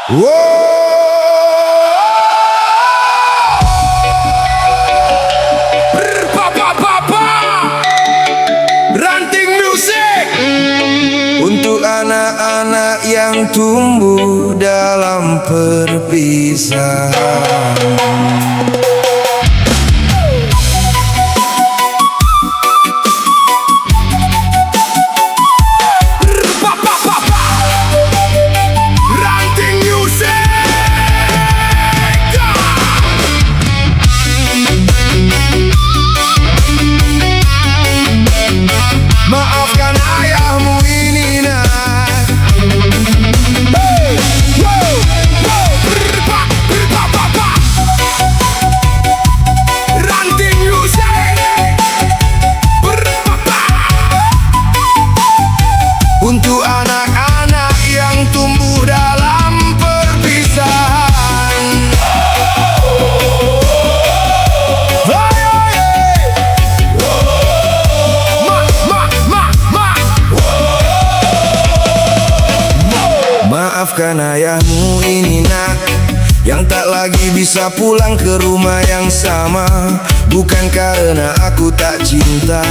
Ranting Music untuk anak-anak yang tumbuh dalam perpisahan. Maafkan ayahmu ini nak. Ranting Music untuk anak-anak yang tumbuh dalam perpisahan. Maafkan ayahmu ini nak, yang tak lagi bisa pulang ke rumah yang sama. Bukan karena aku tak cinta,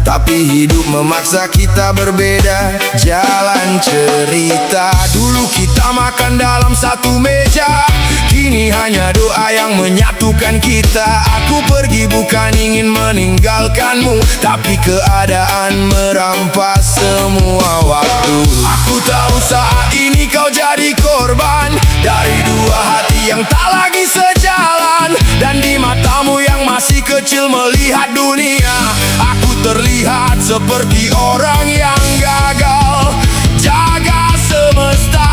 tapi hidup memaksa kita berbeda jalan cerita. Dulu kita makan dalam satu meja, kini hanya doa yang menyatukan kita. Aku pergi bukan ingin meninggalkanmu, tapi keadaan merampas semua waktu. Aku tahu saat ini kau jadi korban dari dua hati yang tak lagi sejalan. Dan di matamu yang masih kecil melihat dunia, aku terlihat seperti orang yang gagal jaga semesta.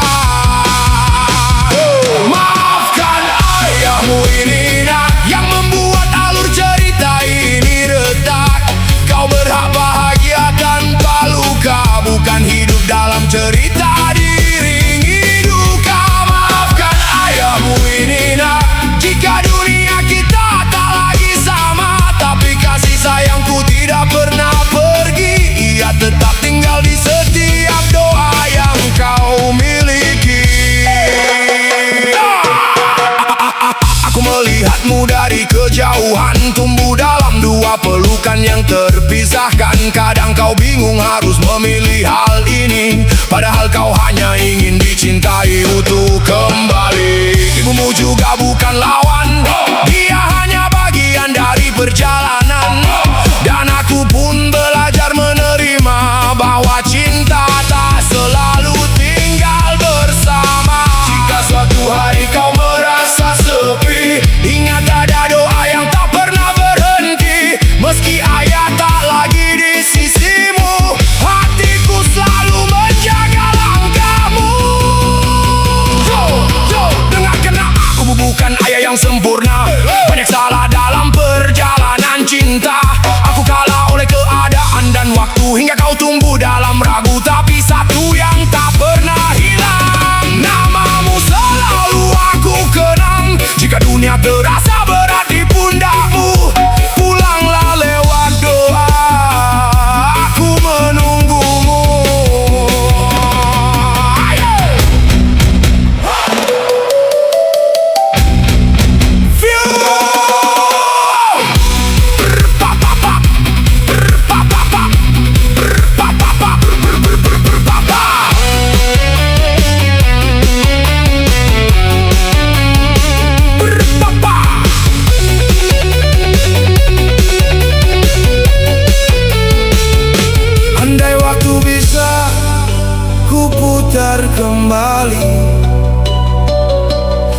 Maafkan ayahmu ini nak, yang membuat alur cerita ini retak. Kau berhak bahagia tanpa luka, bukan hidup dalam cerita diiringi duka. Maafkan ayahmu ini nak, jika dunia kita tak lagi sama, tapi kasih sayangku tidak pernah pergi. Ia tetap tinggal di setiap doa yang kau miliki. Aku melihatmu dari kejauhan, tumbuh dalam dua pelukan yang terpisahkan. Kadang kau bingung harus memilih hal ini, padahal kau hanya ingin dicintai utuh kembali. Ibumu juga bukan lawan, dia hanya bagian dari perjalanan. Dan aku pun belajar menerima bahwa cinta tak selalu tinggal bersama. Jika suatu hari kau merasa sepi, ingat ada doa yang tak pernah berhenti. Meski ayah tak lagi di sisimu, hatiku selalu menjaga langkahmu. Dengarkan aku bukan ayah yang sempurna, banyak salah dalam perjalanan cinta. Aku kalah oleh keadaan dan waktu, hingga kau tumbuh dalam ragu. Tapi satu yang tak pernah hilang, namamu selalu aku kenang. Jika dunia terasa berat di pundakmu, pulanglah lewat doa, aku menunggumu. Andai waktu bisa ku putar kembali,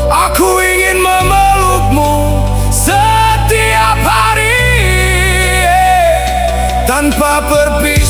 aku ingin memelukmu setiap hari tanpa perpisahan.